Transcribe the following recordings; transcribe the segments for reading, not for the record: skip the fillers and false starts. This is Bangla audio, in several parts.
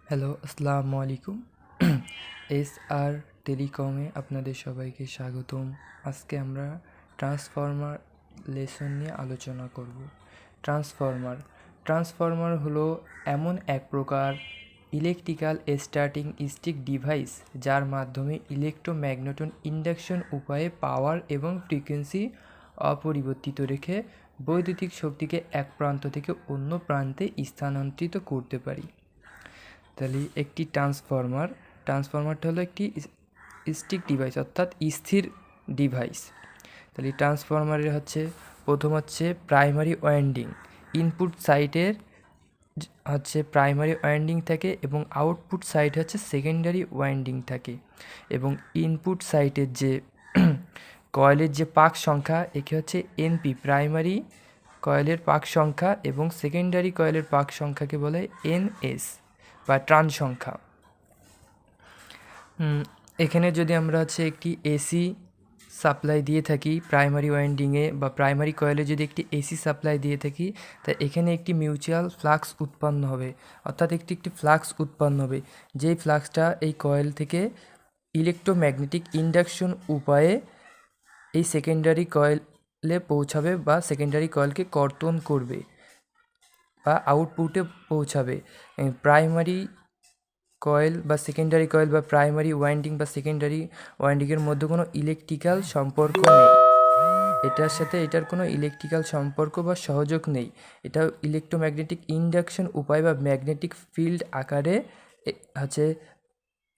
হ্যালো, আসসালামু আলাইকুম। এসআর টেলিকমে আপনাদের সবাইকে স্বাগতম। আজকে আমরা ট্রান্সফরমার লেসন নিয়ে আলোচনা করব। ট্রান্সফরমার হলো এমন এক প্রকার ইলেকট্রিক্যাল স্টার্টিং স্টিক ডিভাইস যার মাধ্যমে ইলেক্ট্রোম্যাগনেটন ইন্ডাকশন উপায়ে পাওয়ার এবং ফ্রিকোয়েন্সি অপরিবর্তিত রেখে বৈদ্যুতিক শক্তিকে এক প্রান্ত থেকে অন্য প্রান্তে স্থানান্তরিত করতে পারি। তাহলে একটি ট্রান্সফরমারটা হলো একটি স্টিক ডিভাইস অর্থাৎ স্থির ডিভাইস। তাহলে ট্রান্সফরমারের প্রথম হচ্ছে প্রাইমারি ওয়াইন্ডিং। ইনপুট সাইডের হচ্ছে প্রাইমারি ওয়াইন্ডিং থাকে এবং আউটপুট সাইড হচ্ছে সেকেন্ডারি ওয়াইন্ডিং থাকে, এবং ইনপুট সাইডের যে কয়েলের যে পাক সংখ্যা একে হচ্ছে এনপি প্রাইমারি কয়েলের পাক সংখ্যা, এবং সেকেন্ডারি কয়েলের পাক সংখ্যাকে বলে এনএস বা ট্রান সংখ্যা। এখানে যদি আমরা একটি এসি সাপ্লাই দিয়ে থাকি প্রাইমারি ওয়াইন্ডিংয়ে বা প্রাইমারি কয়েলে যদি একটি এসি সাপ্লাই দিয়ে থাকি, তা এখানে একটি মিউচুয়াল ফ্লাক্স উৎপন্ন হবে, অর্থাৎ একটি ফ্লাক্স উৎপন্ন হবে, যেই ফ্লাক্সটা এই কয়েল থেকে ইলেকট্রোম্যাগনেটিক ইন্ডাকশন উপায়ে এই সেকেন্ডারি কয়েলে পৌঁছাবে বা সেকেন্ডারি কয়েলকে কর্তন করবে বা আউটপুটে পৌঁছাবে। প্রাইমারি কয়েল বা সেকেন্ডারি কয়েল বা প্রাইমারি ওয়াইন্ডিং বা সেকেন্ডারি ওয়াইন্ডিংয়ের মধ্যে কোনো ইলেকট্রিক্যাল সম্পর্ক নেই। এটার সাথে এটার কোনো ইলেকট্রিক্যাল সম্পর্ক বা সহযোগ নেই। এটা ইলেকট্রোম্যাগনেটিক ইন্ডাকশন উপায় বা ম্যাগনেটিক ফিল্ড আকারে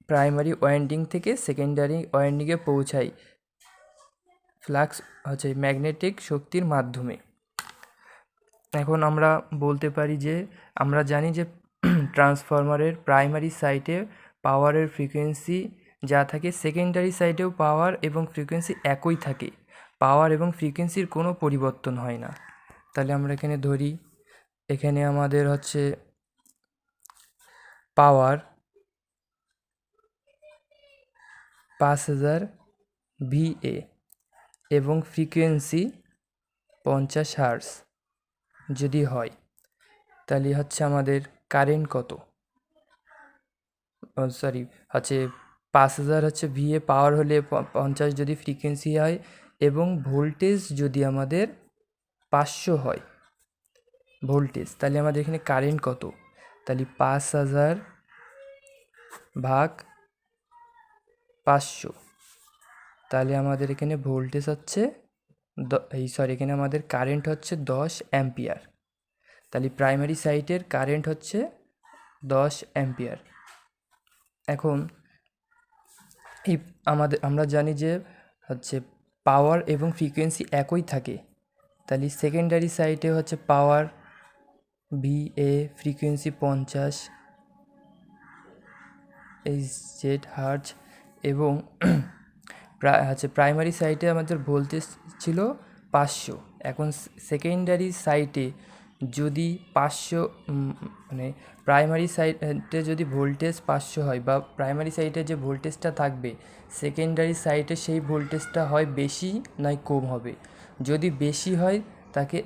প্রাইমারি ওয়াইন্ডিং থেকে সেকেন্ডারি ওয়াইন্ডিংয়ে পৌঁছায় ফ্লাক্স ম্যাগনেটিক শক্তির মাধ্যমে। এখন আমরা বলতে পারি যে আমরা জানি যে ট্রান্সফরমারের প্রাইমারি সাইডে পাওয়ারের ফ্রিকোয়েন্সি যা থাকে, সেকেন্ডারি সাইডেও পাওয়ার এবং ফ্রিকোয়েন্সি একই থাকে। পাওয়ার এবং ফ্রিকোয়েন্সির কোনো পরিবর্তন হয় না। তাহলে আমরা এখানে ধরি, এখানে আমাদের পাওয়ার 5000 VA এবং ফ্রিকোয়েন্সি 50 হার্টজ যদি হয়, তাহলে আমাদের কারেন্ট কত, 5000 VA পাওয়ার হলে 50 যদি ফ্রিকোয়েন্সি হয়, এবং ভোল্টেজ যদি আমাদের 500 হয় ভোল্টেজ, তাহলে আমাদের এখানে কারেন্ট কত, তাহলে 5000 ভাগ 500, তাহলে আমাদের এখানে ভোল্টেজ এখানে আমাদের কারেন্ট 10 অ্যাম্পিয়ার। তাহলে প্রাইমারি সাইডের কারেন্ট 10 অ্যাম্পিয়ার। এখন আমরা জানি যে পাওয়ার এবং ফ্রিকোয়েন্সি একই থাকে। তাহলে সেকেন্ডারি সাইডে পাওয়ার VA, ফ্রিকোয়েন্সি 50 HZ হার্টজ, এবং প্রাইমারি সাইডে আমাদের ভোল্টেজ ছিল 500। এখন সেকেন্ডারি সাইডে যদি 500 প্রাইমারি সাইডে যদি ভোল্টেজ 500 হয়, বা প্রাইমারি সাইডে যে ভোল্টেজটা থাকবে সেকেন্ডারি সাইডে সেই ভোল্টেজটা হয় বেশি নয় কম হবে। যদি বেশি হয় তাকে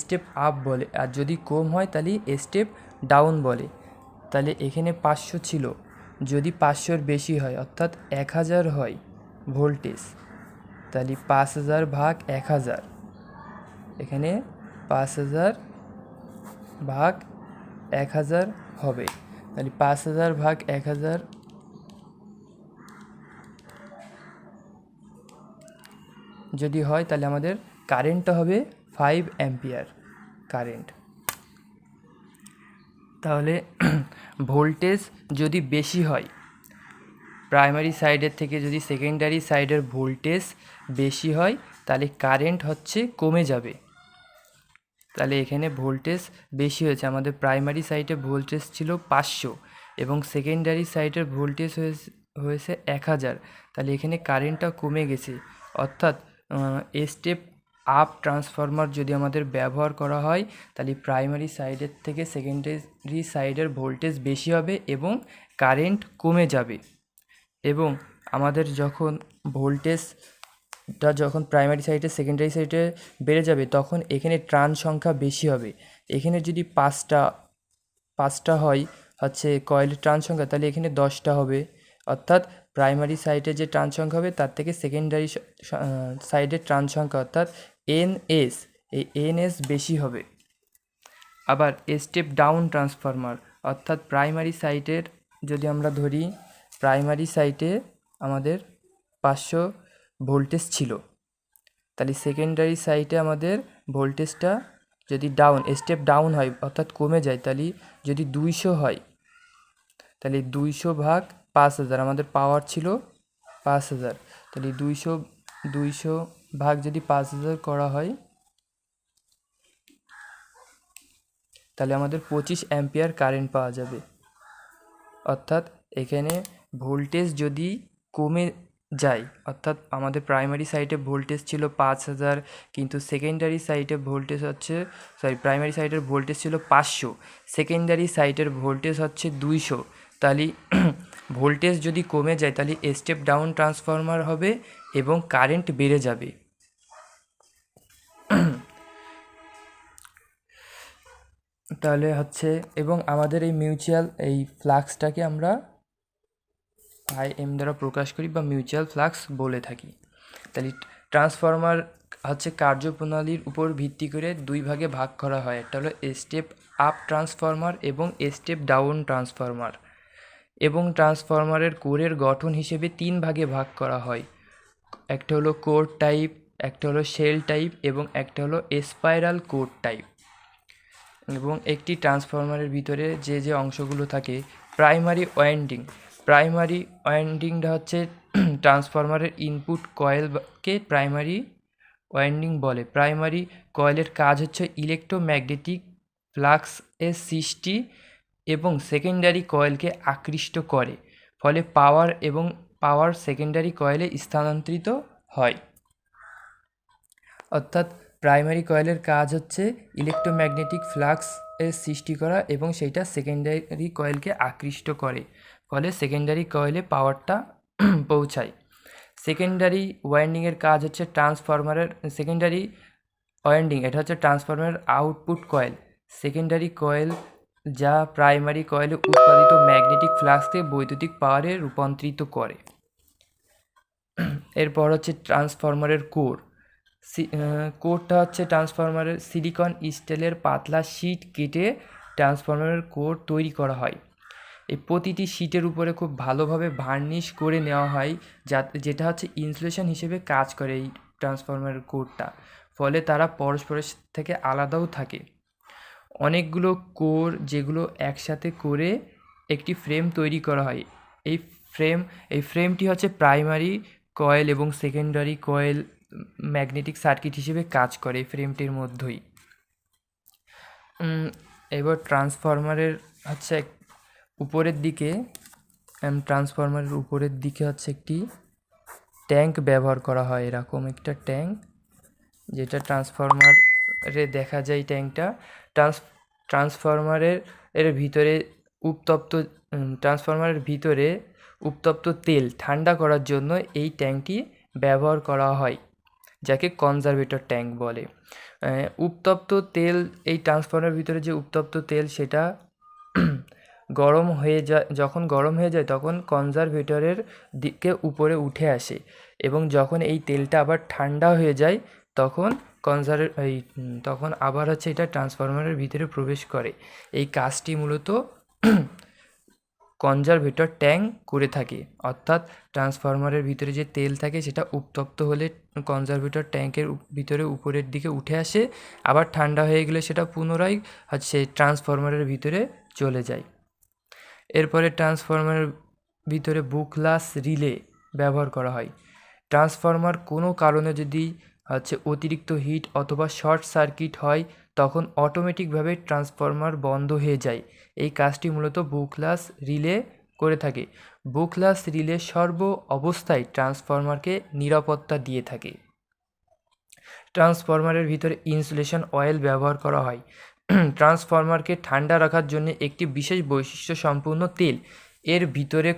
স্টেপ আপ বলে, আর যদি কম হয় তাহলে স্টেপ ডাউন বলে। তাহলে এখানে 500 ছিল, যদি 500-র বেশি হয় অর্থাৎ 1000 হয় ভোল্টেজ, তাহলে 5000 ভাগ 1000, এখানে 5000 ভাগ 1000 হবে। তাহলে 5000 ভাগ 1000 যদি হয়, তাহলে আমাদের কারেন্টটা হবে 5 অ্যাম্পিয়ার কারেন্ট। তাহলে ভোল্টেজ যদি বেশি হয়, প্রাইমারি সাইডের থেকে যদি সেকেন্ডারি সাইডের ভোল্টেজ বেশি হয়, তাহলে কারেন্ট কমে যাবে। তাহলে এখানে ভোল্টেজ বেশি হয়েছে, আমাদের প্রাইমারি সাইডে ভোল্টেজ ছিল 500 এবং সেকেন্ডারি সাইডের ভোল্টেজ হয়েছে 1000। তাহলে এখানে কারেন্টটা কমে গেছে, অর্থাৎ স্টেপ আপ ট্রান্সফরমার যদি আমাদের ব্যবহার করা হয়, তাহলে প্রাইমারি সাইডের থেকে সেকেন্ডারি সাইডের ভোল্টেজ বেশি হবে এবং কারেন্ট কমে যাবে। এবং আমাদের যখন ভোল্টেজটা প্রাইমারি সাইডে সেকেন্ডারি সাইডে বেড়ে যাবে, তখন এখানে ট্রান সংখ্যা বেশি হবে। এখানে যদি পাঁচটা হয় হচ্ছে কয়েলের টার্ন সংখ্যা, তাহলে এখানে 10টা হবে, অর্থাৎ প্রাইমারি সাইডে যে টার্ন সংখ্যা হবে তার থেকে সেকেন্ডারি সাইডের টার্ন সংখ্যা অর্থাৎ এনএস, এই এনএস বেশি হবে। আবার স্টেপ ডাউন ট্রান্সফরমার, অর্থাৎ প্রাইমারি সাইটের যদি আমরা ধরি, প্রাইমারি সাইটে আমাদের 500 ভোল্টেজ ছিল, তাহলে সেকেন্ডারি সাইটে আমাদের ভোল্টেজটা যদি স্টেপ ডাউন হয় অর্থাৎ কমে যায়, তাহলে যদি 200 হয়, তাহলে 200 ভাগ 5000, আমাদের পাওয়ার ছিল 5000, তাহলে 200 ভাগ যদি 5000 করা হয়, তাহলে আমাদের 25 অ্যাম্পিয়ার কারেন্ট পাওয়া যাবে। অর্থাৎ এখানে ভোল্টেজ যদি কমে যায়, অর্থাৎ আমাদের প্রাইমারি সাইটে ভোল্টেজ ছিল 5000, কিন্তু সেকেন্ডারি সাইটে ভোল্টেজ হচ্ছে প্রাইমারি সাইটের ভোল্টেজ ছিল 500, সেকেন্ডারি সাইটের ভোল্টেজ হচ্ছে 200, তাহলে ভোল্টেজ যদি কমে যায় তাহলে স্টেপ ডাউন ট্রান্সফরমার হবে এবং কারেন্ট বেড়ে যাবে। তাহলে হচ্ছে, এবং আমাদের এই মিউচুয়াল এই ফ্লাক্সটাকে আমরা IM দ্বারা প্রকাশ করি বা মিউচুয়াল ফ্লাক্স বলে থাকি। তাহলে ট্রান্সফরমার হচ্ছে কার্যপ্রণালীর উপর ভিত্তি করে দুই ভাগে ভাগ করা হয়, একটা হলো স্টেপ আপ ট্রান্সফরমার এবং স্টেপ ডাউন ট্রান্সফরমার, এবং ট্রান্সফরমারের কোরের গঠন হিসেবে 3 ভাগে ভাগ করা হয়, একটা হলো কোর টাইপ, একটা হলো শেল টাইপ এবং একটা হলো স্পাইরাল কোর টাইপ। এবং একটি ট্রান্সফরমারের ভিতরে যে যে অংশগুলো থাকে, প্রাইমারি ওয়াইন্ডিংটা হচ্ছে ট্রান্সফরমারের ইনপুট কয়েলকে প্রাইমারি ওয়াইন্ডিং বলে। প্রাইমারি কয়েলের কাজ হচ্ছে ইলেকট্রোম্যাগনেটিক ফ্লাক্সের সৃষ্টি এবং সেকেন্ডারি কয়েলকে আকৃষ্ট করে, ফলে পাওয়ার সেকেন্ডারি কয়েলে স্থানান্তরিত হয়। অর্থাৎ প্রাইমারি কয়েলের কাজ হচ্ছে ইলেকট্রোম্যাগনেটিক ফ্লাক্স এর সৃষ্টি করা এবং সেইটা সেকেন্ডারি কয়েলকে আকৃষ্ট করে, ফলে সেকেন্ডারি কয়েলে পাওয়ারটা পৌঁছায়। সেকেন্ডারি ওয়াইন্ডিংয়ের কাজ হচ্ছে সেকেন্ডারি ওয়াইন্ডিং, এটা হচ্ছে ট্রান্সফরমারের আউটপুট কয়েল। সেকেন্ডারি কয়েল যা প্রাইমারি কয়েলে উৎপাদিত ম্যাগনেটিক ফ্লাক্সকে বৈদ্যুতিক পাওয়ারে রূপান্তরিত করে। এরপর হচ্ছে ট্রান্সফরমারের কোরটা হচ্ছে ট্রান্সফরমারের সিলিকন স্টিলের পাতলা শীট কেটে ট্রান্সফরমারের কোর তৈরি করা হয়। এই প্রতিটি শীটের উপরে খুব ভালোভাবে ভার্নিশ করে নেওয়া হয়, যেটা হচ্ছে ইনসুলেশন হিসেবে কাজ করে এই ট্রান্সফরমারের কোরটা, ফলে তারা পরস্পরের থেকে আলাদাও থাকে। অনেকগুলো কোর যেগুলো একসাথে করে একটি ফ্রেম তৈরি করা হয়। এই ফ্রেমটি হচ্ছে প্রাইমারি কয়েল এবং সেকেন্ডারি কয়েল ম্যাগনেটিক সার্কিট হিসেবে কাজ করে এই ফ্রেমটির মধ্যেই। এবার ট্রান্সফরমারের হচ্ছে উপরের দিকে হচ্ছে একটি ট্যাঙ্ক ব্যবহার করা হয়, এরকম একটা ট্যাঙ্ক, যেটা ট্রান্সফরমারে দেখা যায়। ট্যাঙ্কটা ট্রান্সফরমারের ভিতরে উত্তপ্ত তেল ঠান্ডা করার জন্য এই ট্যাঙ্কটি ব্যবহার করা হয়, যাকে কনজারভেটর ট্যাঙ্ক বলে। উত্তপ্ত তেল, এই ট্রান্সফরমারের ভিতরে যে উত্তপ্ত তেল সেটা যখন গরম হয়ে যায় তখন কনজারভেটরের দিকে উপরে উঠে আসে, এবং যখন এই তেলটা আবার ঠান্ডা হয়ে যায় তখন তখন আবার হচ্ছে এটা ট্রান্সফরমারের ভিতরে প্রবেশ করে। এই কাজটি মূলত কনজারভেটর ট্যাঙ্ক করে থাকে, অর্থাৎ ট্রান্সফরমারের ভিতরে যে তেল থাকে সেটা উত্তপ্ত হলে কনজারভেটর ট্যাঙ্কের ভিতরে উপরের দিকে উঠে আসে, আবার ঠান্ডা হয়ে গেলে সেটা পুনরায় হচ্ছে ট্রান্সফরমারের ভিতরে চলে যায়। এরপরে ট্রান্সফরমারের ভিতরে বুকলাস রিলে ব্যবহার করা হয়। ট্রান্সফরমার কোনো কারণে যদি হচ্ছে অতিরিক্ত হিট অথবা শর্ট সার্কিট হয় তখন অটোমেটিকভাবে ট্রান্সফরমার বন্ধ হয়ে যায়। এই কাজটি মূলত বুকলাস রিলে করে থাকে। বুকলাস রিলে সর্ব অবস্থায় ট্রান্সফরমারকে নিরাপত্তা দিয়ে থাকে। ট্রান্সফরমারের ভিতরে ইনসুলেশন অয়েল ব্যবহার করা হয়। ট্রান্সফরমারকে ঠান্ডা রাখার জন্য একটি বিশেষ বৈশিষ্ট্য সম্পূর্ণ তেল এর ভিতরে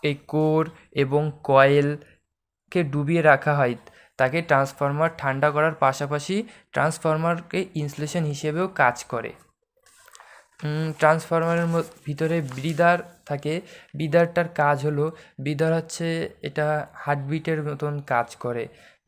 এই কোর এবং কয়েলকে ডুবিয়ে রাখা হয়, তাকে ট্রান্সফরমার ঠান্ডা করার পাশাপাশি ট্রান্সফরমারকে ইনসুলেশন হিসেবেও কাজ করে। ট্রান্সফরমারের ভিতরে ব্রিদার থাকে। ব্রিদারটার কাজ হলো, ব্রিদার হচ্ছে এটা হার্টবিটের মতন কাজ করে।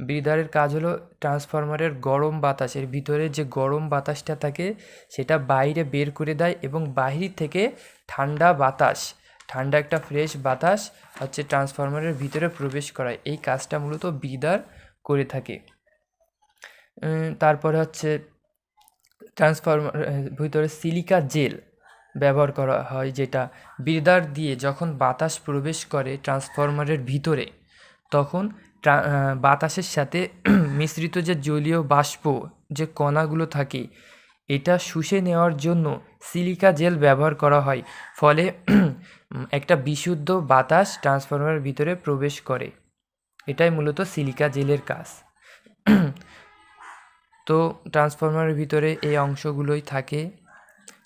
ব্রিদারের কাজ হলো ট্রান্সফরমারের গরম বাতাসের ভিতরে যে গরম বাতাসটা থাকে সেটা বাইরে বের করে দেয় এবং বাহির থেকে ঠান্ডা একটা ফ্রেশ বাতাস হচ্ছে ট্রান্সফরমারের ভিতরে প্রবেশ করায়। এই কাজটা মূলত ব্রিদার করে থাকে। তারপরে হচ্ছে ট্রান্সফরমার ভিতরে সিলিকা জেল ব্যবহার করা হয়, যেটা ব্রিদার দিয়ে যখন বাতাস প্রবেশ করে ট্রান্সফরমারের ভিতরে, তখন বাতাসের সাথে মিশ্রিত যে জলীয় বাষ্প যে কণাগুলো থাকে এটা শুষে নেওয়ার জন্য সিলিকা জেল ব্যবহার করা হয়, ফলে একটা বিশুদ্ধ বাতাস ট্রান্সফরমারের ভিতরে প্রবেশ করে। এটাই মূলত সিলিকা জেলের কাজ। তো ট্রান্সফরমারের ভিতরে এই অংশগুলোই থাকে।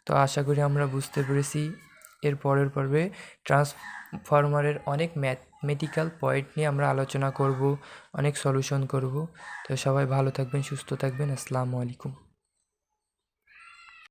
তো আশা করি আমরা বুঝতে পেরেছি। এর পরের পর্বে ট্রান্সফরমারের অনেক ম্যাথমেটিক্যাল পয়েন্ট নিয়ে আমরা আলোচনা করব, অনেক সলিউশন করব। তো সবাই ভালো থাকবেন, সুস্থ থাকবেন। আসসালামু আলাইকুম।